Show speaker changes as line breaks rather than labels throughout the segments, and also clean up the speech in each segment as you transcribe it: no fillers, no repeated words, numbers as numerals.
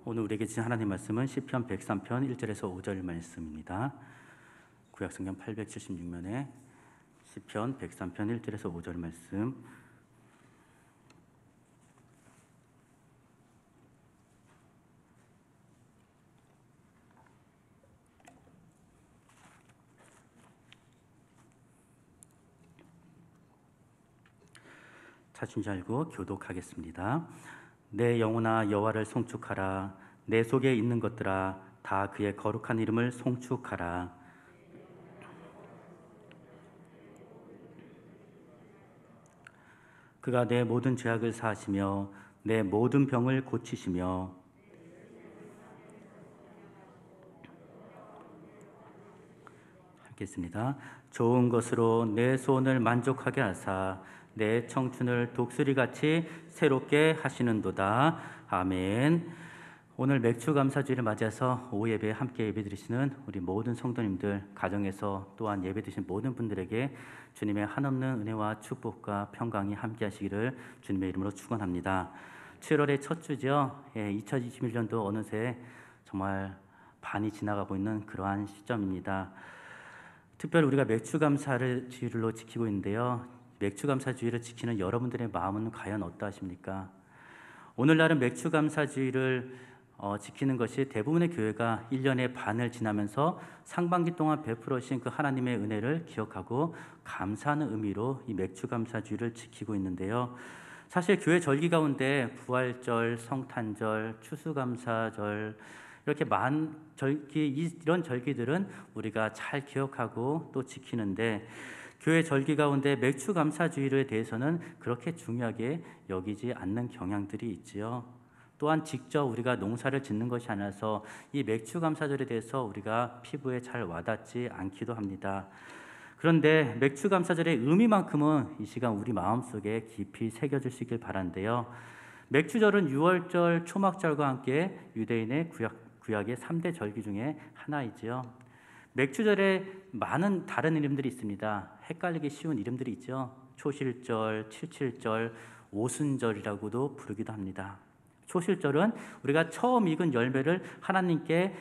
오늘 우리에게 주신 하나님 말씀은 시편 103편 1절에서 5절 말씀입니다. 구약성경 876면에 시편 103편 1절에서 5절 말씀. 찾은 줄 알고 교독하겠습니다. 내 영혼아 여호와를 송축하라. 내 속에 있는 것들아 다 그의 거룩한 이름을 송축하라. 그가 내 모든 죄악을 사하시며 내 모든 병을 고치시며 하겠습니다. 좋은 것으로 내 소원을 만족하게 하사 내 청춘을 독수리같이 새롭게 하시는도다. 아멘. 오늘 맥주감사주일을 맞이해서 오후 예배에 함께 예배드리시는 우리 모든 성도님들, 가정에서 또한 예배드리신 모든 분들에게 주님의 한없는 은혜와 축복과 평강이 함께 하시기를 주님의 이름으로 축원합니다. 7월의 첫 주죠. 2021년도 어느새 정말 반이 지나가고 있는 그러한 시점입니다. 특별히 우리가 맥주감사를 주일로 지키고 있는데요. 맥주감사주의를 지키는 여러분들의 마음은 과연 어떠하십니까? 오늘날은 맥주감사주의를 지키는 것이 대부분의 교회가 1년의 반을 지나면서 상반기 동안 베풀어주신 그 하나님의 은혜를 기억하고 감사하는 의미로 이 맥주감사주의를 지키고 있는데요. 사실 교회 절기 가운데 부활절, 성탄절, 추수감사절 이렇게 많은 절기, 이런 절기들은 우리가 잘 기억하고 또 지키는데 교회 절기 가운데 맥주감사주의에 대해서는 그렇게 중요하게 여기지 않는 경향들이 있지요. 또한 직접 우리가 농사를 짓는 것이 아니라서 이 맥주감사절에 대해서 우리가 피부에 잘 와닿지 않기도 합니다. 그런데 맥주감사절의 의미만큼은 이 시간 우리 마음속에 깊이 새겨질 수 있길 바라는데요. 맥주절은 유월절, 초막절과 함께 유대인의 구약의 3대 절기 중에 하나이지요. 맥주절에 많은 다른 이름들이 있습니다. 헷갈리기 쉬운 이름들이 있죠. 초실절, 칠칠절, 오순절이라고도 부르기도 합니다. 초실절은 우리가 처음 익은 열매를 하나님께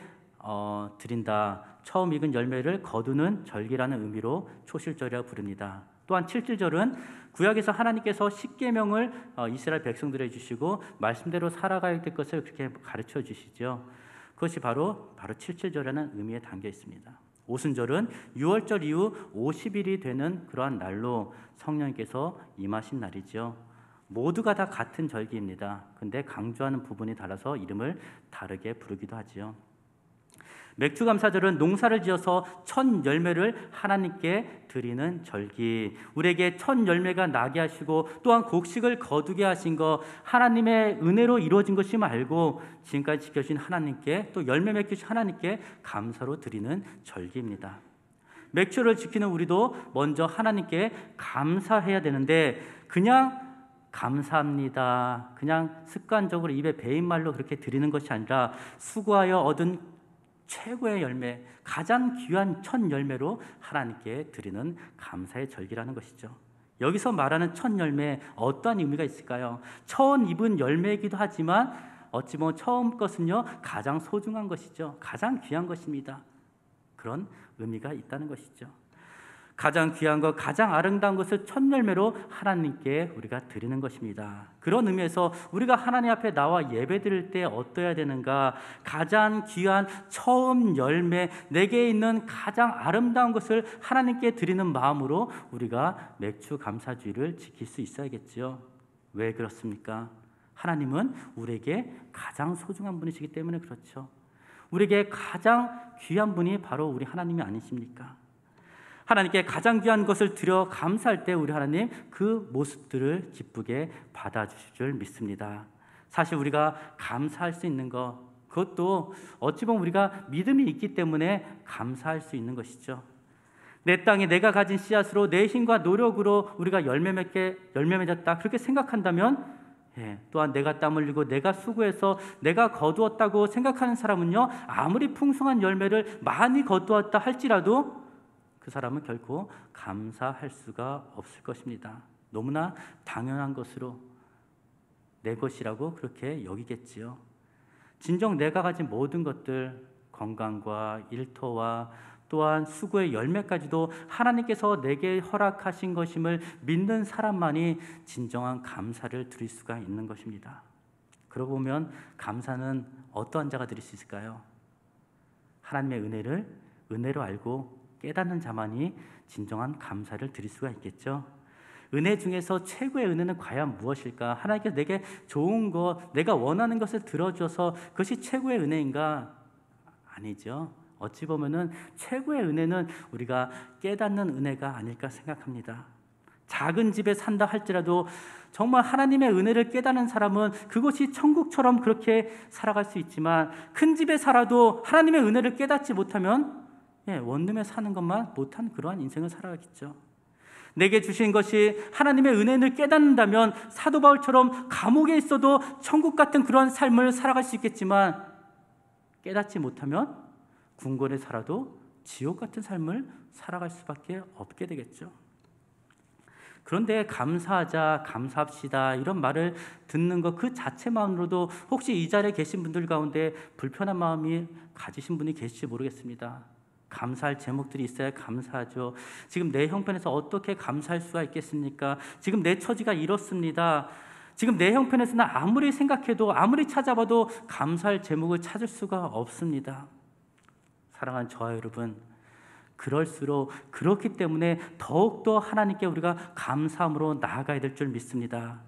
드린다. 처음 익은 열매를 거두는 절기라는 의미로 초실절이라고 부릅니다. 또한 칠칠절은 구약에서 하나님께서 십계명을 이스라엘 백성들에게 주시고 말씀대로 살아가야 될 것을 그렇게 가르쳐 주시죠. 그것이 바로 칠칠절이라는 의미에 담겨 있습니다. 오순절은 유월절 이후 50일이 되는 그러한 날로 성령께서 임하신 날이죠. 모두가 다 같은 절기입니다. 근데 강조하는 부분이 달라서 이름을 다르게 부르기도 하지요. 맥주감사절은 농사를 지어서 첫 열매를 하나님께 드리는 절기. 우리에게 첫 열매가 나게 하시고 또한 곡식을 거두게 하신 것, 하나님의 은혜로 이루어진 것임을 알고 지금까지 지켜주신 하나님께, 또 열매 맺기신 하나님께 감사로 드리는 절기입니다. 맥주를 지키는 우리도 먼저 하나님께 감사해야 되는데 그냥 감사합니다, 그냥 습관적으로 입에 배인 말로 그렇게 드리는 것이 아니라 수고하여 얻은 최고의 열매, 가장 귀한 첫 열매로 하나님께 드리는 감사의 절기라는 것이죠. 여기서 말하는 첫 열매, 어떠한 의미가 있을까요? 처음 입은 열매이기도 하지만 어찌 보면 처음 것은요 가장 소중한 것이죠. 가장 귀한 것입니다. 그런 의미가 있다는 것이죠. 가장 귀한 것, 가장 아름다운 것을 첫 열매로 하나님께 우리가 드리는 것입니다. 그런 의미에서 우리가 하나님 앞에 나와 예배드릴 때 어떠해야 되는가? 가장 귀한 처음 열매, 내게 있는 가장 아름다운 것을 하나님께 드리는 마음으로 우리가 맥주 감사주의를 지킬 수 있어야겠죠. 왜 그렇습니까? 하나님은 우리에게 가장 소중한 분이시기 때문에 그렇죠. 우리에게 가장 귀한 분이 바로 우리 하나님이 아니십니까? 하나님께 가장 귀한 것을 드려 감사할 때 우리 하나님 그 모습들을 기쁘게 받아주실 줄 믿습니다. 사실 우리가 감사할 수 있는 것, 그것도 어찌 보면 우리가 믿음이 있기 때문에 감사할 수 있는 것이죠. 내 땅에 내가 가진 씨앗으로 내 힘과 노력으로 우리가 열매 맺었다 그렇게 생각한다면, 또한 내가 땀 흘리고 내가 수고해서 내가 거두었다고 생각하는 사람은요, 아무리 풍성한 열매를 많이 거두었다 할지라도 그 사람은 결코 감사할 수가 없을 것입니다. 너무나 당연한 것으로 내 것이라고 그렇게 여기겠지요. 진정 내가 가진 모든 것들, 건강과 일터와 또한 수고의 열매까지도 하나님께서 내게 허락하신 것임을 믿는 사람만이 진정한 감사를 드릴 수가 있는 것입니다. 그러고 보면 감사는 어떠한 자가 드릴 수 있을까요? 하나님의 은혜를 은혜로 알고 깨닫는 자만이 진정한 감사를 드릴 수가 있겠죠. 은혜 중에서 최고의 은혜는 과연 무엇일까? 하나님께서 내게 좋은 것, 내가 원하는 것을 들어줘서 그것이 최고의 은혜인가? 아니죠. 어찌 보면은 최고의 은혜는 우리가 깨닫는 은혜가 아닐까 생각합니다. 작은 집에 산다 할지라도 정말 하나님의 은혜를 깨닫는 사람은 그것이 천국처럼 그렇게 살아갈 수 있지만, 큰 집에 살아도 하나님의 은혜를 깨닫지 못하면 원룸에 사는 것만 못한 그러한 인생을 살아가겠죠. 내게 주신 것이 하나님의 은혜를 깨닫는다면 사도 바울처럼 감옥에 있어도 천국 같은 그러한 삶을 살아갈 수 있겠지만, 깨닫지 못하면 궁궐에 살아도 지옥 같은 삶을 살아갈 수밖에 없게 되겠죠. 그런데 감사하자, 감사합시다 이런 말을 듣는 것 그 자체만으로도 혹시 이 자리에 계신 분들 가운데 불편한 마음이 가지신 분이 계실지 모르겠습니다. 감사할 제목들이 있어야 감사하죠. 지금 내 형편에서 어떻게 감사할 수가 있겠습니까? 지금 내 처지가 이렇습니다. 지금 내 형편에서는 아무리 생각해도 아무리 찾아봐도 감사할 제목을 찾을 수가 없습니다. 사랑하는 저와 여러분, 그럴수록 그렇기 때문에 더욱더 하나님께 우리가 감사함으로 나아가야 될 줄 믿습니다.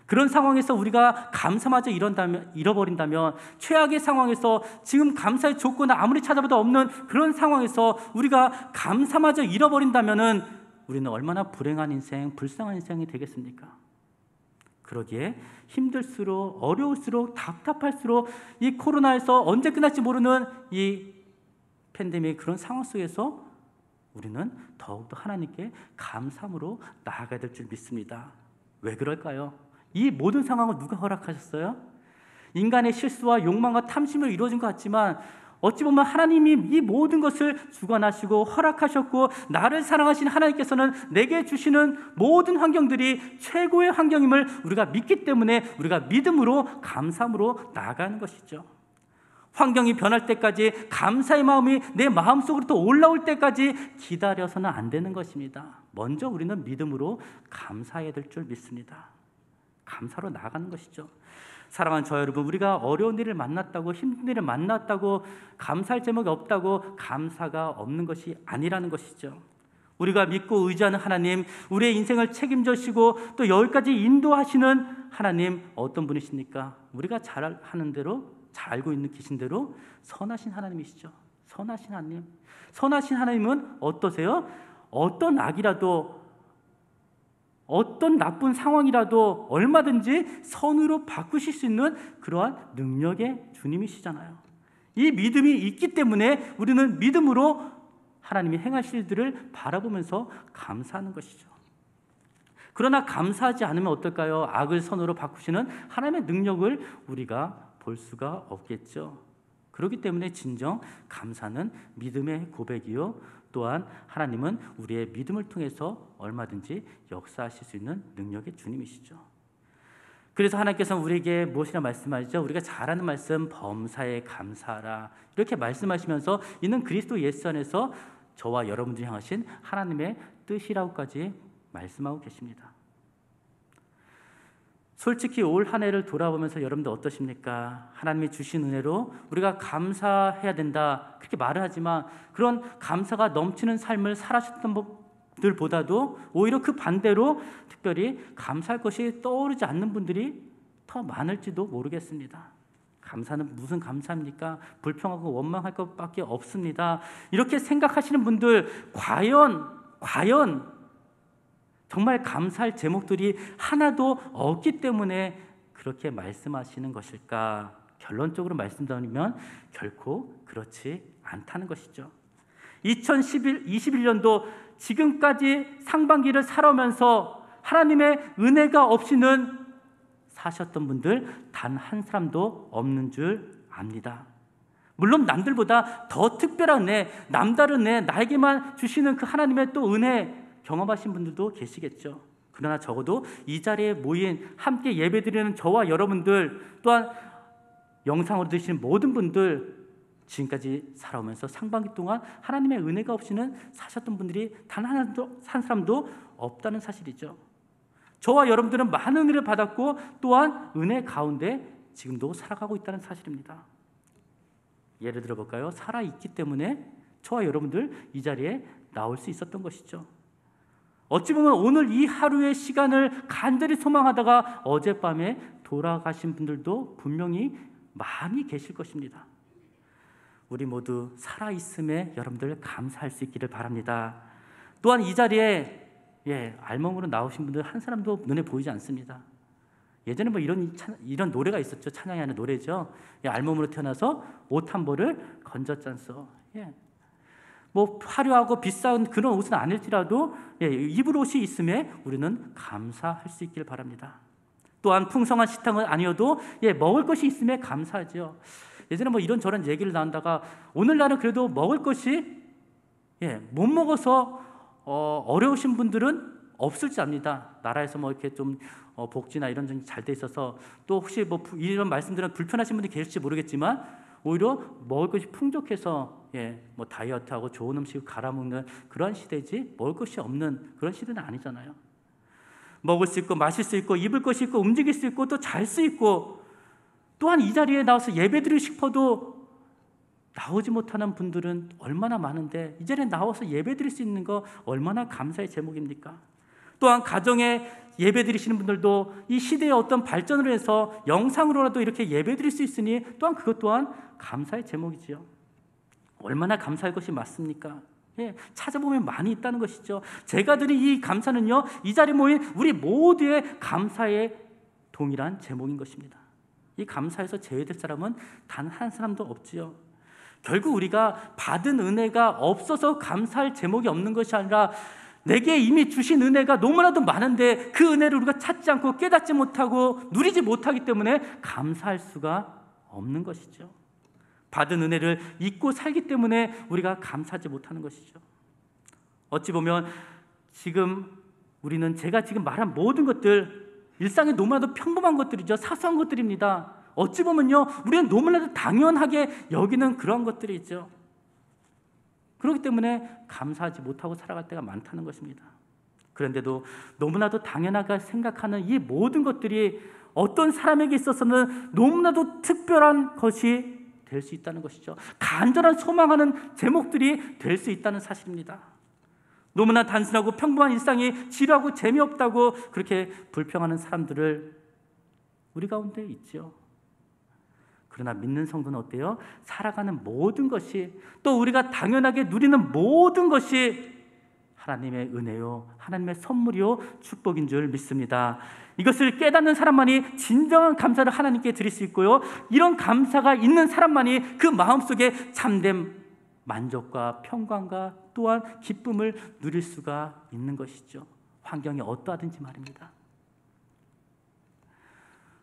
그런 상황에서 우리가 감사마저 잃어버린다면, 최악의 상황에서 지금 감사의 조건을 아무리 찾아봐도 없는 그런 상황에서 우리가 감사마저 잃어버린다면 우리는 얼마나 불행한 인생, 불쌍한 인생이 되겠습니까? 그러기에 힘들수록, 어려울수록, 답답할수록 이 코로나에서 언제 끝날지 모르는 이 팬데믹, 그런 상황 속에서 우리는 더욱더 하나님께 감사함으로 나아가야 될 줄 믿습니다. 왜 그럴까요? 이 모든 상황을 누가 허락하셨어요? 인간의 실수와 욕망과 탐심으로 이루어진 것 같지만, 어찌 보면 하나님이 이 모든 것을 주관하시고 허락하셨고, 나를 사랑하신 하나님께서는 내게 주시는 모든 환경들이 최고의 환경임을 우리가 믿기 때문에 우리가 믿음으로, 감사함으로 나아가는 것이죠. 환경이 변할 때까지 감사의 마음이 내 마음속으로 또 올라올 때까지 기다려서는 안 되는 것입니다. 먼저 우리는 믿음으로 감사해야 될 줄 믿습니다. 감사로 나아가는 것이죠. 사랑하는 저 여러분, 우리가 어려운 일을 만났다고, 힘든 일을 만났다고 감사할 제목이 없다고 감사가 없는 것이 아니라는 것이죠. 우리가 믿고 의지하는 하나님, 우리의 인생을 책임져주시고 또 여기까지 인도하시는 하나님, 어떤 분이십니까? 우리가 잘 하는 대로, 잘 알고 있는 계신 대로 선하신 하나님이시죠. 선하신 하나님. 선하신 하나님은 어떠세요? 어떤 악이라도, 어떤 나쁜 상황이라도 얼마든지 선으로 바꾸실 수 있는 그러한 능력의 주님이시잖아요. 이 믿음이 있기 때문에 우리는 믿음으로 하나님이 행하실 일들을 바라보면서 감사하는 것이죠. 그러나 감사하지 않으면 어떨까요? 악을 선으로 바꾸시는 하나님의 능력을 우리가 볼 수가 없겠죠. 그렇기 때문에 진정 감사는 믿음의 고백이요, 또한 하나님은 우리의 믿음을 통해서 얼마든지 역사하실 수 있는 능력의 주님이시죠. 그래서 하나님께서는 우리에게 무엇이라 말씀하시죠? 우리가 잘 아는 말씀, 범사에 감사하라, 이렇게 말씀하시면서 이는 그리스도 예수 안에서 저와 여러분들이 향하신 하나님의 뜻이라고까지 말씀하고 계십니다. 솔직히 올 한 해를 돌아보면서 여러분들 어떠십니까? 하나님이 주신 은혜로 우리가 감사해야 된다, 그렇게 말을 하지만 그런 감사가 넘치는 삶을 살아셨던 분들보다도 오히려 그 반대로 특별히 감사할 것이 떠오르지 않는 분들이 더 많을지도 모르겠습니다. 감사는 무슨 감사입니까? 불평하고 원망할 것밖에 없습니다. 이렇게 생각하시는 분들, 과연 정말 감사할 제목들이 하나도 없기 때문에 그렇게 말씀하시는 것일까? 결론적으로 말씀드리면 결코 그렇지 않다는 것이죠. 2021년도 지금까지 상반기를 살아오면서 하나님의 은혜가 없이는 사셨던 분들 단 한 사람도 없는 줄 압니다. 물론 남들보다 더 특별한 은혜, 남다른 은혜, 나에게만 주시는 그 하나님의 또 은혜 경험하신 분들도 계시겠죠. 그러나 적어도 이 자리에 모인 함께 예배드리는 저와 여러분들, 또한 영상으로 드시는 모든 분들, 지금까지 살아오면서 상반기 동안 하나님의 은혜가 없이는 사셨던 분들이 단 한 사람도 없다는 사실이죠. 저와 여러분들은 많은 은혜를 받았고 또한 은혜 가운데 지금도 살아가고 있다는 사실입니다. 예를 들어 볼까요? 살아있기 때문에 저와 여러분들 이 자리에 나올 수 있었던 것이죠. 어찌 보면 오늘 이 하루의 시간을 간절히 소망하다가 어젯밤에 돌아가신 분들도 분명히 많이 계실 것입니다. 우리 모두 살아있음에 여러분들 감사할 수 있기를 바랍니다. 또한 이 자리에 알몸으로 나오신 분들 한 사람도 눈에 보이지 않습니다. 예전에 뭐 이런 노래가 있었죠. 찬양이 하는 노래죠. 알몸으로 태어나서 옷 한 벌을 건졌잖소. 뭐 화려하고 비싼 그런 옷은 아닐지라도 입을 옷이 있음에 우리는 감사할 수 있길 바랍니다. 또한 풍성한 식탁은 아니어도 먹을 것이 있음에 감사하죠. 예전에 뭐 이런저런 얘기를 나눈다가 오늘날은 그래도 먹을 것이 못 먹어서 어려우신 분들은 없을지 압니다. 나라에서 뭐 이렇게 좀 복지나 이런 점이 잘 돼 있어서 또 혹시 뭐 이런 말씀들은 불편하신 분들이 계실지 모르겠지만 오히려 먹을 것이 풍족해서 뭐 다이어트하고 좋은 음식을 갈아먹는 그런 시대지 먹을 것이 없는 그런 시대는 아니잖아요. 먹을 수 있고 마실 수 있고 입을 것이 있고 움직일 수 있고 또 잘 수 있고 또한 이 자리에 나와서 예배드리고 싶어도 나오지 못하는 분들은 얼마나 많은데 이 자리에 나와서 예배드릴 수 있는 거 얼마나 감사의 제목입니까? 또한 가정에 예배드리시는 분들도 이 시대의 어떤 발전을 해서 영상으로라도 이렇게 예배드릴 수 있으니 또한 그것 또한 감사의 제목이지요. 얼마나 감사할 것이 많습니까? 찾아보면 많이 있다는 것이죠. 제가 드린 이 감사는요, 이 자리에 모인 우리 모두의 감사의 동일한 제목인 것입니다. 이 감사에서 제외될 사람은 단 한 사람도 없지요. 결국 우리가 받은 은혜가 없어서 감사할 제목이 없는 것이 아니라 내게 이미 주신 은혜가 너무나도 많은데 그 은혜를 우리가 찾지 않고 깨닫지 못하고 누리지 못하기 때문에 감사할 수가 없는 것이죠. 받은 은혜를 잊고 살기 때문에 우리가 감사하지 못하는 것이죠. 어찌 보면 지금 우리는 제가 지금 말한 모든 것들 일상에 너무나도 평범한 것들이죠. 사소한 것들입니다. 어찌 보면요, 우리는 너무나도 당연하게 여기는 그런 것들이죠. 그렇기 때문에 감사하지 못하고 살아갈 때가 많다는 것입니다. 그런데도 너무나도 당연하게 생각하는 이 모든 것들이 어떤 사람에게 있어서는 너무나도 특별한 것이 될 수 있다는 것이죠. 간절한 소망하는 제목들이 될 수 있다는 사실입니다. 너무나 단순하고 평범한 일상이 지루하고 재미없다고 그렇게 불평하는 사람들을 우리 가운데 있죠. 그러나 믿는 성도는 어때요? 살아가는 모든 것이 또 우리가 당연하게 누리는 모든 것이 하나님의 은혜요, 하나님의 선물이요, 축복인 줄 믿습니다. 이것을 깨닫는 사람만이 진정한 감사를 하나님께 드릴 수 있고요, 이런 감사가 있는 사람만이 그 마음속에 참된 만족과 평강과 또한 기쁨을 누릴 수가 있는 것이죠. 환경이 어떠하든지 말입니다.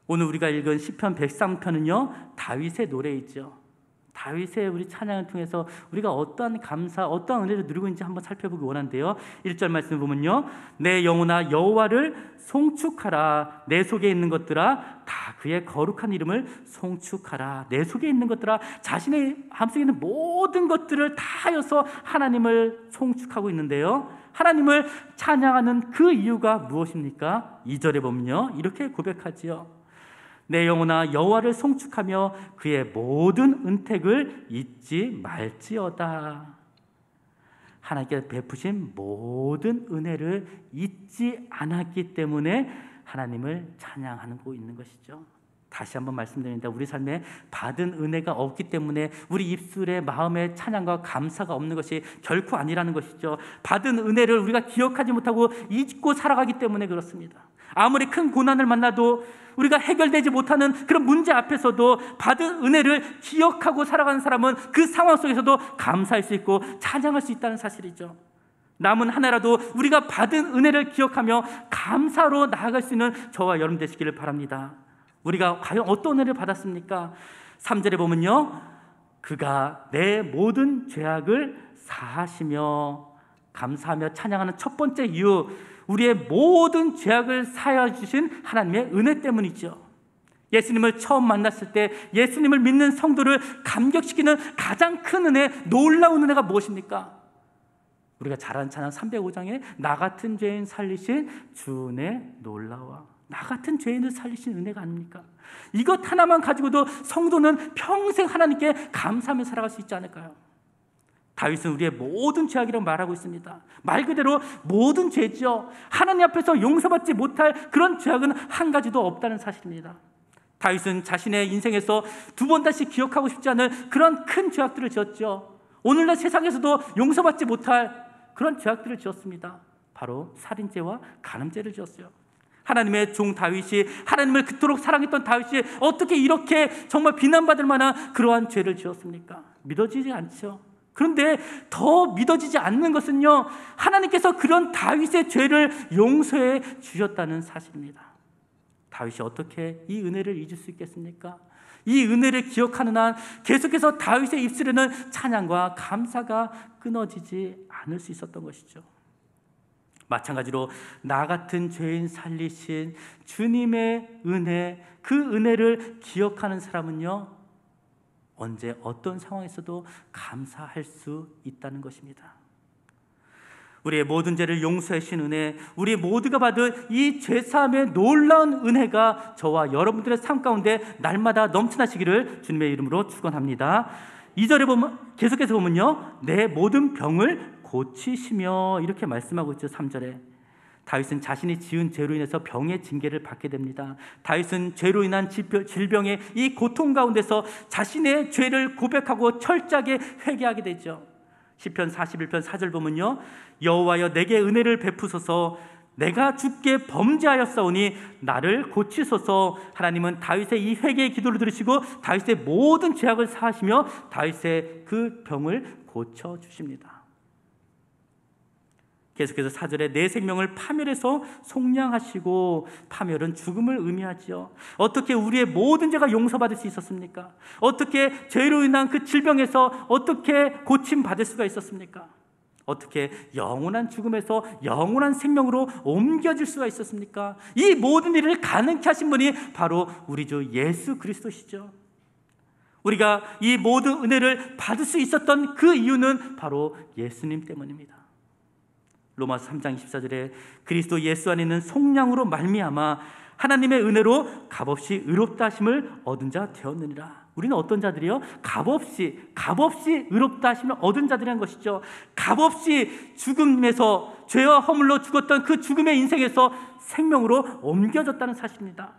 오늘 우리가 읽은 시편 103편은요 다윗의 노래이죠. 다윗의 우리 찬양을 통해서 우리가 어떠한 감사, 어떠한 은혜를 누리고 있는지 한번 살펴보기 원하는데요, 1절 말씀을 보면요, 내 영혼아 여호와를 송축하라. 내 속에 있는 것들아 다 그의 거룩한 이름을 송축하라. 내 속에 있는 것들아, 자신의 마음속에 있는 모든 것들을 다 하여서 하나님을 송축하고 있는데요, 하나님을 찬양하는 그 이유가 무엇입니까? 2절에 보면요 이렇게 고백하지요. 내 영혼아 여호와를 송축하며 그의 모든 은택을 잊지 말지어다. 하나님께 베푸신 모든 은혜를 잊지 않았기 때문에 하나님을 찬양하고 있는 것이죠. 다시 한번 말씀드립니다. 우리 삶에 받은 은혜가 없기 때문에 우리 입술에 마음에 찬양과 감사가 없는 것이 결코 아니라는 것이죠. 받은 은혜를 우리가 기억하지 못하고 잊고 살아가기 때문에 그렇습니다. 아무리 큰 고난을 만나도 우리가 해결되지 못하는 그런 문제 앞에서도 받은 은혜를 기억하고 살아가는 사람은 그 상황 속에서도 감사할 수 있고 찬양할 수 있다는 사실이죠. 남은 하나라도 우리가 받은 은혜를 기억하며 감사로 나아갈 수 있는 저와 여러분 되시기를 바랍니다. 우리가 과연 어떤 은혜를 받았습니까? 3절에 보면요, 그가 내 모든 죄악을 사하시며, 감사하며 찬양하는 첫 번째 이유, 우리의 모든 죄악을 사하여 주신 하나님의 은혜 때문이죠. 예수님을 처음 만났을 때 예수님을 믿는 성도를 감격시키는 가장 큰 은혜, 놀라운 은혜가 무엇입니까? 우리가 잘 아는 찬양 305장에 나 같은 죄인 살리신 주 은혜 놀라워. 나 같은 죄인을 살리신 은혜가 아닙니까? 이것 하나만 가지고도 성도는 평생 하나님께 감사하며 살아갈 수 있지 않을까요? 다윗은 우리의 모든 죄악이라고 말하고 있습니다. 말 그대로 모든 죄죠. 하나님 앞에서 용서받지 못할 그런 죄악은 한 가지도 없다는 사실입니다. 다윗은 자신의 인생에서 두 번 다시 기억하고 싶지 않은 그런 큰 죄악들을 지었죠. 오늘날 세상에서도 용서받지 못할 그런 죄악들을 지었습니다. 바로 살인죄와 간음죄를 지었어요. 하나님의 종 다윗이, 하나님을 그토록 사랑했던 다윗이 어떻게 이렇게 정말 비난받을 만한 그러한 죄를 지었습니까? 믿어지지 않죠. 그런데 더 믿어지지 않는 것은요, 하나님께서 그런 다윗의 죄를 용서해 주셨다는 사실입니다. 다윗이 어떻게 이 은혜를 잊을 수 있겠습니까? 이 은혜를 기억하는 한 계속해서 다윗의 입술에는 찬양과 감사가 끊어지지 않을 수 있었던 것이죠. 마찬가지로 나 같은 죄인 살리신 주님의 은혜, 그 은혜를 기억하는 사람은요, 언제 어떤 상황에서도 감사할 수 있다는 것입니다. 우리의 모든 죄를 용서해 주신 은혜, 우리 모두가 받은 이 죄사함의 놀라운 은혜가 저와 여러분들의 삶 가운데 날마다 넘쳐나시기를 주님의 이름으로 축원합니다. 2절에 보면, 계속해서 보면요, 내 모든 병을 고치시며 이렇게 말씀하고 있죠. 3절에 다윗은 자신이 지은 죄로 인해서 병의 징계를 받게 됩니다. 다윗은 죄로 인한 질병의 이 고통 가운데서 자신의 죄를 고백하고 철저하게 회개하게 되죠. 시편 41편 4절 보면요, 여호와여 내게 은혜를 베푸소서, 내가 주께 범죄하였사오니 나를 고치소서. 하나님은 다윗의 이 회개의 기도를 들으시고 다윗의 모든 죄악을 사하시며 다윗의 그 병을 고쳐주십니다. 계속해서 4절에 내 생명을 파멸해서 속량하시고, 파멸은 죽음을 의미하지요. 어떻게 우리의 모든 죄가 용서받을 수 있었습니까? 어떻게 죄로 인한 그 질병에서 어떻게 고침받을 수가 있었습니까? 어떻게 영원한 죽음에서 영원한 생명으로 옮겨질 수가 있었습니까? 이 모든 일을 가능케 하신 분이 바로 우리 주 예수 그리스도시죠. 우리가 이 모든 은혜를 받을 수 있었던 그 이유는 바로 예수님 때문입니다. 로마서 3장 24절에 그리스도 예수 안에 있는 속량으로 말미암아 하나님의 은혜로 값없이 의롭다 하심을 얻은 자 되었느니라. 우리는 어떤 자들이요? 값없이 의롭다 하심을 얻은 자들이란 것이죠. 값없이 죽음에서, 죄와 허물로 죽었던 그 죽음의 인생에서 생명으로 옮겨졌다는 사실입니다.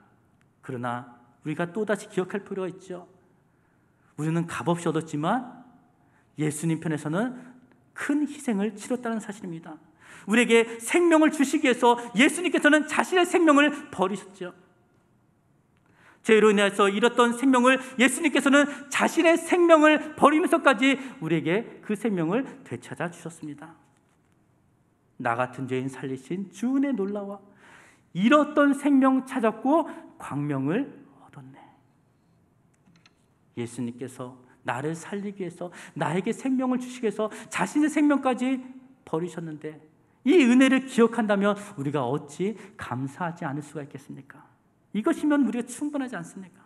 그러나 우리가 또다시 기억할 필요가 있죠. 우리는 값없이 얻었지만 예수님 편에서는 큰 희생을 치렀다는 사실입니다. 우리에게 생명을 주시기 위해서 예수님께서는 자신의 생명을 버리셨죠. 죄로 인해서 잃었던 생명을 예수님께서는 자신의 생명을 버리면서까지 우리에게 그 생명을 되찾아 주셨습니다. 나 같은 죄인 살리신 주 은혜 놀라워. 잃었던 생명 찾았고 광명을 얻었네. 예수님께서 나를 살리기 위해서, 나에게 생명을 주시기 위해서 자신의 생명까지 버리셨는데, 이 은혜를 기억한다면 우리가 어찌 감사하지 않을 수가 있겠습니까? 이것이면 우리가 충분하지 않습니까?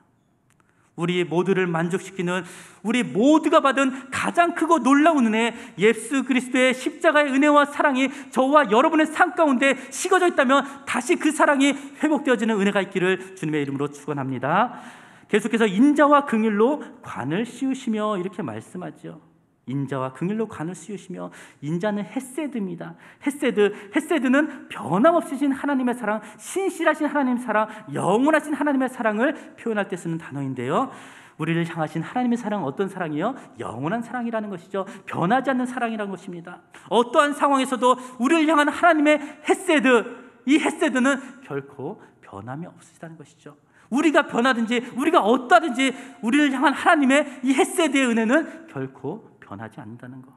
우리 모두를 만족시키는, 우리 모두가 받은 가장 크고 놀라운 은혜, 예수 그리스도의 십자가의 은혜와 사랑이 저와 여러분의 삶 가운데 식어져 있다면 다시 그 사랑이 회복되어지는 은혜가 있기를 주님의 이름으로 축원합니다. 계속해서 인자와 긍휼로 관을 씌우시며 이렇게 말씀하죠. 인자와 긍휼로 관을 씌우시며, 인자는 헤세드입니다. 헤세드는 변함없으신 하나님의 사랑, 신실하신 하나님의 사랑, 영원하신 하나님의 사랑을 표현할 때 쓰는 단어인데요, 우리를 향하신 하나님의 사랑은 어떤 사랑이요? 영원한 사랑이라는 것이죠. 변하지 않는 사랑이라는 것입니다. 어떠한 상황에서도 우리를 향한 하나님의 헤세드, 이 헤세드는 결코 변함이 없으시다는 것이죠. 우리가 변하든지 우리가 어떠하든지 우리를 향한 하나님의 이 헤세드의 은혜는 결코 변하지 않는다는 것.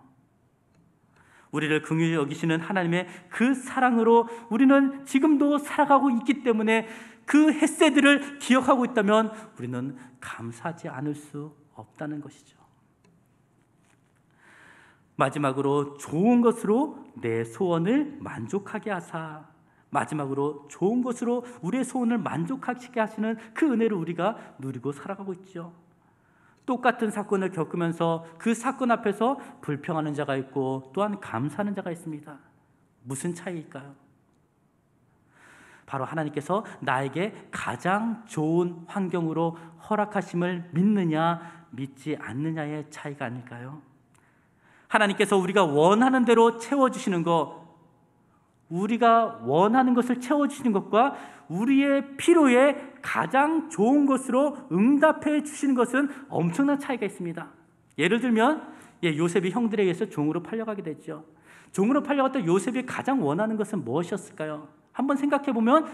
우리를 긍휼히 여기시는 하나님의 그 사랑으로 우리는 지금도 살아가고 있기 때문에 그 헤세드를 기억하고 있다면 우리는 감사하지 않을 수 없다는 것이죠. 마지막으로 좋은 것으로 내 소원을 만족하게 하사. 마지막으로 좋은 것으로 우리의 소원을 만족하게 하시는 그 은혜를 우리가 누리고 살아가고 있죠. 똑같은 사건을 겪으면서 그 사건 앞에서 불평하는 자가 있고 또한 감사하는 자가 있습니다. 무슨 차이일까요? 바로 하나님께서 나에게 가장 좋은 환경으로 허락하심을 믿느냐 믿지 않느냐의 차이가 아닐까요? 하나님께서 우리가 원하는 대로 채워주시는 것, 우리가 원하는 것을 채워주시는 것과 우리의 필요에 가장 좋은 것으로 응답해 주시는 것은 엄청난 차이가 있습니다. 예를 들면 요셉이 형들에 의해서 종으로 팔려가게 됐죠. 종으로 팔려갔던 요셉이 가장 원하는 것은 무엇이었을까요? 한번 생각해 보면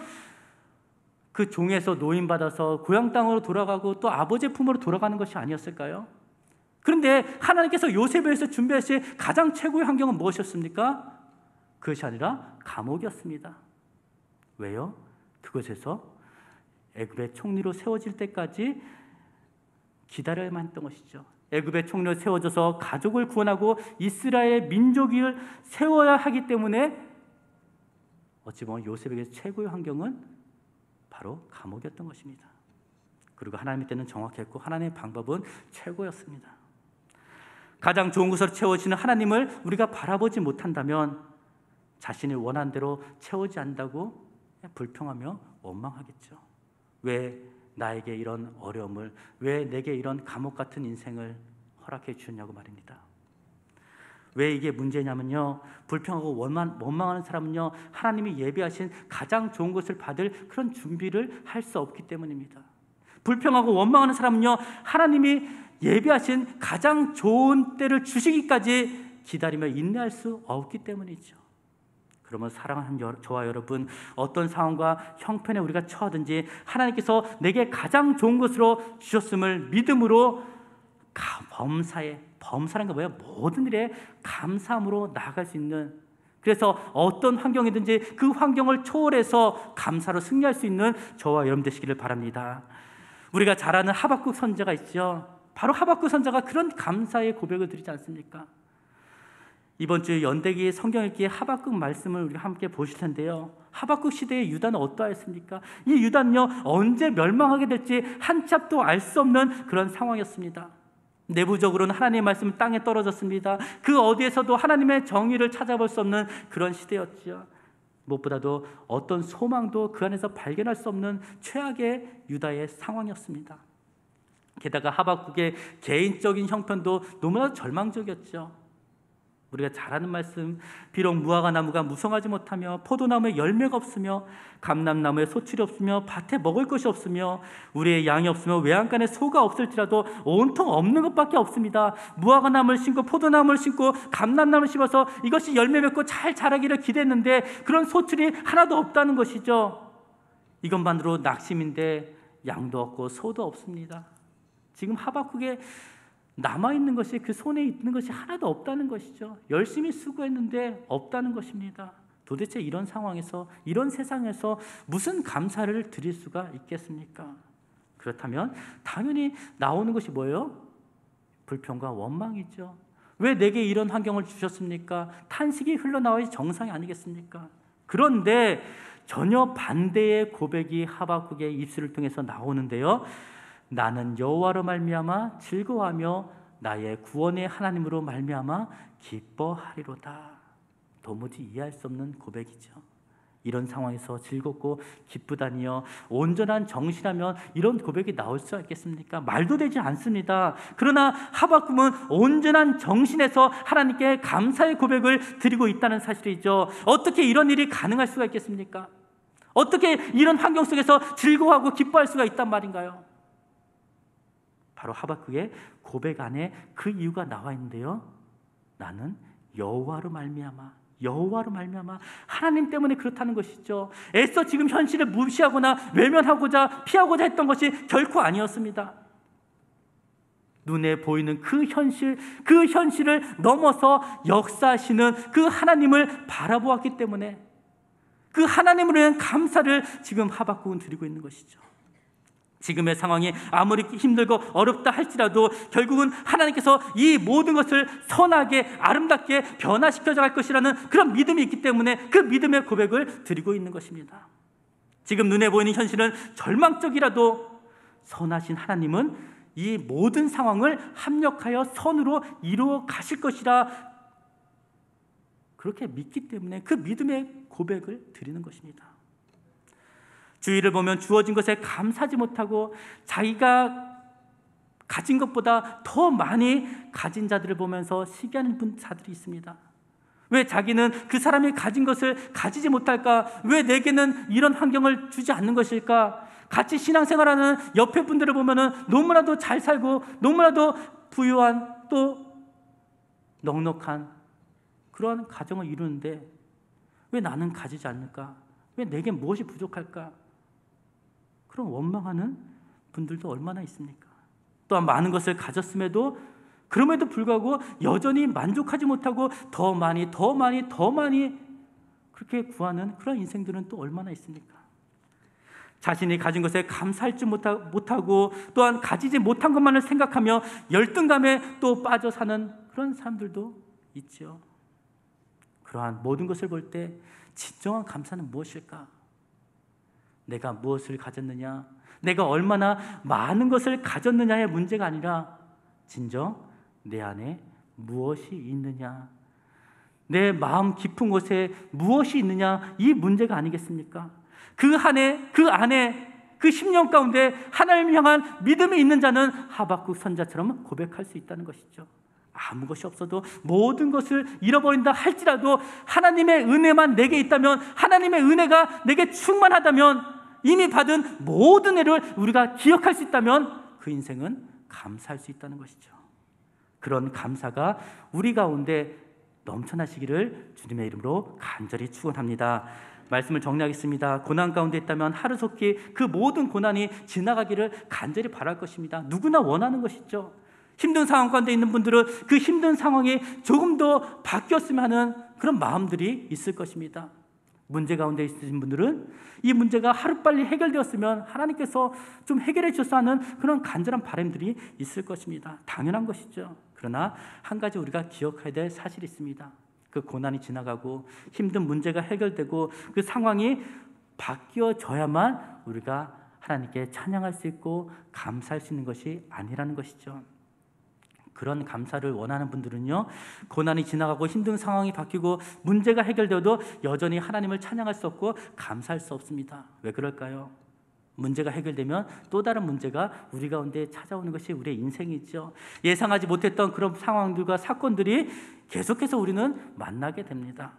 그 종에서 노임받아서 고향 땅으로 돌아가고 또 아버지의 품으로 돌아가는 것이 아니었을까요? 그런데 하나님께서 요셉에 의해서 준비하신 가장 최고의 환경은 무엇이었습니까? 그것이 아니라 감옥이었습니다. 왜요? 그곳에서 애굽의 총리로 세워질 때까지 기다려야만 했던 것이죠. 애굽의 총리로 세워져서 가족을 구원하고 이스라엘 민족을 세워야 하기 때문에 어찌 보면 요셉에게 최고의 환경은 바로 감옥이었던 것입니다. 그리고 하나님의 때는 정확했고 하나님의 방법은 최고였습니다. 가장 좋은 것으로 채워지는 하나님을 우리가 바라보지 못한다면 자신이 원하는 대로 채우지 않는다고 불평하며 원망하겠죠. 왜 나에게 이런 어려움을, 왜 내게 이런 감옥 같은 인생을 허락해 주셨냐고 말입니다. 왜 이게 문제냐면요, 불평하고 원망하는 사람은요, 하나님이 예비하신 가장 좋은 것을 받을 그런 준비를 할 수 없기 때문입니다. 불평하고 원망하는 사람은요, 하나님이 예비하신 가장 좋은 때를 주시기까지 기다리며 인내할 수 없기 때문이죠. 그러면 사랑하는 저와 여러분, 어떤 상황과 형편에 우리가 처하든지 하나님께서 내게 가장 좋은 것으로 주셨음을 믿음으로 범사라는 게 뭐예요? 모든 일에 감사함으로 나아갈 수 있는, 그래서 어떤 환경이든지 그 환경을 초월해서 감사로 승리할 수 있는 저와 여러분 되시기를 바랍니다. 우리가 잘 아는 하박국 선지자가 있죠. 바로 하박국 선지자가 그런 감사의 고백을 드리지 않습니까? 이번 주 연대기 성경 읽기의 하박국 말씀을 우리가 함께 보실 텐데요, 하박국 시대의 유다는 어떠했습니까? 이 유다는요, 언제 멸망하게 될지 한참도 알 수 없는 그런 상황이었습니다. 내부적으로는 하나님의 말씀은 땅에 떨어졌습니다. 그 어디에서도 하나님의 정의를 찾아볼 수 없는 그런 시대였죠. 무엇보다도 어떤 소망도 그 안에서 발견할 수 없는 최악의 유다의 상황이었습니다. 게다가 하박국의 개인적인 형편도 너무나 절망적이었죠. 우리가 잘 아는 말씀, 비록 무화과 나무가 무성하지 못하며 포도나무에 열매가 없으며 감람나무에 소출이 없으며 밭에 먹을 것이 없으며 우리의 양이 없으며 외양간에 소가 없을지라도 온통 없는 것밖에 없습니다. 무화과 나무를 심고 포도나무를 심고 감람나무를 심어서 이것이 열매 맺고 잘 자라기를 기대했는데 그런 소출이 하나도 없다는 것이죠. 이것만으로 낙심인데 양도 없고 소도 없습니다. 지금 하박국의 남아있는 것이, 그 손에 있는 것이 하나도 없다는 것이죠. 열심히 수고했는데 없다는 것입니다. 도대체 이런 상황에서, 이런 세상에서 무슨 감사를 드릴 수가 있겠습니까? 그렇다면 당연히 나오는 것이 뭐예요? 불평과 원망이죠. 왜 내게 이런 환경을 주셨습니까? 탄식이 흘러나와야지 정상이 아니겠습니까? 그런데 전혀 반대의 고백이 하박국의 입술을 통해서 나오는데요, 나는 여호와로 말미암아 즐거워하며 나의 구원의 하나님으로 말미암아 기뻐하리로다. 도무지 이해할 수 없는 고백이죠. 이런 상황에서 즐겁고 기쁘다니요, 온전한 정신하면 이런 고백이 나올 수 있겠습니까? 말도 되지 않습니다. 그러나 하박국은 온전한 정신에서 하나님께 감사의 고백을 드리고 있다는 사실이죠. 어떻게 이런 일이 가능할 수가 있겠습니까? 어떻게 이런 환경 속에서 즐거워하고 기뻐할 수가 있단 말인가요? 바로 하박국의 고백 안에 그 이유가 나와 있는데요, 나는 여호와로 말미암아, 여호와로 말미암아, 하나님 때문에 그렇다는 것이죠. 애써 지금 현실을 무시하거나 외면하고자 피하고자 했던 것이 결코 아니었습니다. 눈에 보이는 그 현실을 넘어서 역사하시는 그 하나님을 바라보았기 때문에 그 하나님으로 인한 감사를 지금 하박국은 드리고 있는 것이죠. 지금의 상황이 아무리 힘들고 어렵다 할지라도 결국은 하나님께서 이 모든 것을 선하게 아름답게 변화시켜 갈 것이라는 그런 믿음이 있기 때문에 그 믿음의 고백을 드리고 있는 것입니다. 지금 눈에 보이는 현실은 절망적이라도 선하신 하나님은 이 모든 상황을 합력하여 선으로 이루어 가실 것이라 그렇게 믿기 때문에 그 믿음의 고백을 드리는 것입니다. 주위를 보면 주어진 것에 감사하지 못하고 자기가 가진 것보다 더 많이 가진 자들을 보면서 시기하는 자들이 있습니다. 왜 자기는 그 사람이 가진 것을 가지지 못할까? 왜 내게는 이런 환경을 주지 않는 것일까? 같이 신앙생활하는 옆에 분들을 보면은 너무나도 잘 살고 너무나도 부유한 또 넉넉한 그런 가정을 이루는데 왜 나는 가지지 않을까? 왜 내게 무엇이 부족할까? 그런 원망하는 분들도 얼마나 있습니까? 또한 많은 것을 가졌음에도 그럼에도 불구하고 여전히 만족하지 못하고 더 많이 그렇게 구하는 그런 인생들은 또 얼마나 있습니까? 자신이 가진 것에 감사할 줄 못하고 또한 가지지 못한 것만을 생각하며 열등감에 또 빠져 사는 그런 사람들도 있죠. 그러한 모든 것을 볼 때 진정한 감사는 무엇일까? 내가 무엇을 가졌느냐, 내가 얼마나 많은 것을 가졌느냐의 문제가 아니라 진정 내 안에 무엇이 있느냐, 내 마음 깊은 곳에 무엇이 있느냐, 이 문제가 아니겠습니까? 그 안에 그 10년 가운데 하나님을 향한 믿음이 있는 자는 하박국 선자처럼 고백할 수 있다는 것이죠. 아무 것이 없어도 모든 것을 잃어버린다 할지라도 하나님의 은혜만 내게 있다면, 하나님의 은혜가 내게 충만하다면, 이미 받은 모든 애를 우리가 기억할 수 있다면 그 인생은 감사할 수 있다는 것이죠. 그런 감사가 우리 가운데 넘쳐나시기를 주님의 이름으로 간절히 축원합니다. 말씀을 정리하겠습니다. 고난 가운데 있다면 하루속히 그 모든 고난이 지나가기를 간절히 바랄 것입니다. 누구나 원하는 것이죠. 힘든 상황 가운데 있는 분들은 그 힘든 상황이 조금 더 바뀌었으면 하는 그런 마음들이 있을 것입니다. 문제 가운데 있으신 분들은 이 문제가 하루빨리 해결되었으면 하나님께서 좀 해결해 주셔서 하는 그런 간절한 바람들이 있을 것입니다. 당연한 것이죠. 그러나 한 가지 우리가 기억해야 될 사실이 있습니다. 그 고난이 지나가고 힘든 문제가 해결되고 그 상황이 바뀌어져야만 우리가 하나님께 찬양할 수 있고 감사할 수 있는 것이 아니라는 것이죠. 그런 감사를 원하는 분들은요, 고난이 지나가고 힘든 상황이 바뀌고 문제가 해결되어도 여전히 하나님을 찬양할 수 없고 감사할 수 없습니다. 왜 그럴까요? 문제가 해결되면 또 다른 문제가 우리 가운데 찾아오는 것이 우리의 인생이죠. 예상하지 못했던 그런 상황들과 사건들이 계속해서 우리는 만나게 됩니다.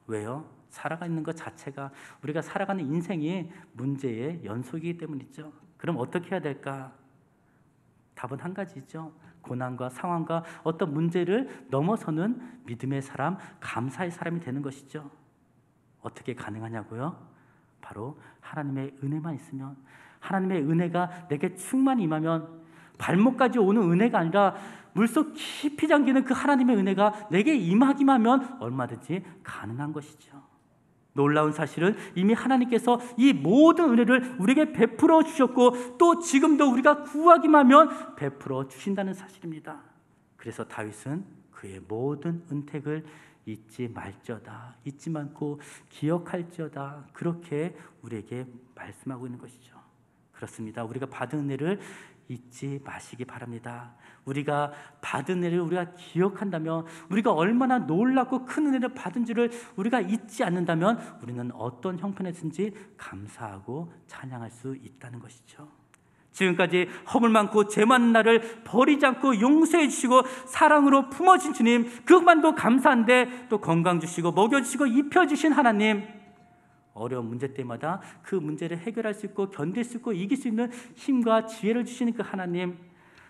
왜요? 살아가는 것 자체가, 우리가 살아가는 인생이 문제의 연속이기 때문이죠. 그럼 어떻게 해야 될까? 답은 한 가지죠. 고난과 상황과 어떤 문제를 넘어서는 믿음의 사람, 감사의 사람이 되는 것이죠. 어떻게 가능하냐고요? 바로 하나님의 은혜만 있으면, 하나님의 은혜가 내게 충만히 임하면, 발목까지 오는 은혜가 아니라 물속 깊이 잠기는 그 하나님의 은혜가 내게 임하기만 하면 얼마든지 가능한 것이죠. 놀라운 사실은 이미 하나님께서 이 모든 은혜를 우리에게 베풀어 주셨고 또 지금도 우리가 구하기만 하면 베풀어 주신다는 사실입니다. 그래서 다윗은 그의 모든 은택을 잊지 말지어다, 잊지 말고 기억할지어다, 그렇게 우리에게 말씀하고 있는 것이죠. 그렇습니다. 우리가 받은 은혜를 잊지 마시기 바랍니다. 우리가 받은 은혜를 우리가 기억한다면, 우리가 얼마나 놀랍고 큰 은혜를 받은지를 우리가 잊지 않는다면 우리는 어떤 형편에든지 감사하고 찬양할 수 있다는 것이죠. 지금까지 허물 많고 죄 많은 나를 버리지 않고 용서해 주시고 사랑으로 품어준 주님, 그것만도 감사한데 또 건강 주시고 먹여주시고 입혀주신 하나님, 어려운 문제 때마다 그 문제를 해결할 수 있고 견딜 수 있고 이길 수 있는 힘과 지혜를 주시는 그 하나님,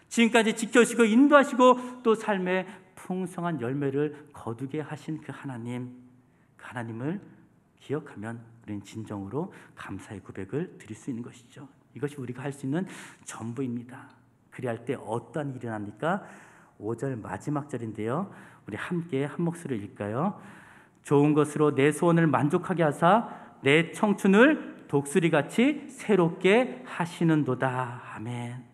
지금까지 지켜주시고 인도하시고 또 삶의 풍성한 열매를 거두게 하신 그 하나님, 그 하나님을 기억하면 우리는 진정으로 감사의 고백을 드릴 수 있는 것이죠. 이것이 우리가 할 수 있는 전부입니다. 그리할 때 어떠한 일이 납니까? 5절 마지막 절인데요, 우리 함께 한 목소리를 읽을까요? 좋은 것으로 내 소원을 만족하게 하사 내 청춘을 독수리같이 새롭게 하시는도다. 아멘.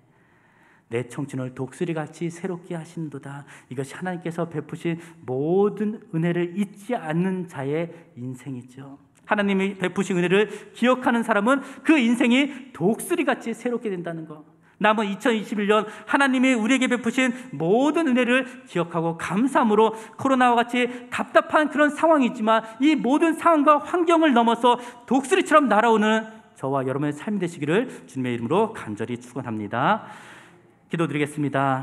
내 청춘을 독수리같이 새롭게 하시는도다. 이것이 하나님께서 베푸신 모든 은혜를 잊지 않는 자의 인생이죠. 하나님이 베푸신 은혜를 기억하는 사람은 그 인생이 독수리같이 새롭게 된다는 것. 남은 2021년 하나님이 우리에게 베푸신 모든 은혜를 기억하고 감사함으로 코로나와 같이 답답한 그런 상황이지만 이 모든 상황과 환경을 넘어서 독수리처럼 날아오는 저와 여러분의 삶이 되시기를 주님의 이름으로 간절히 축원합니다. 기도드리겠습니다.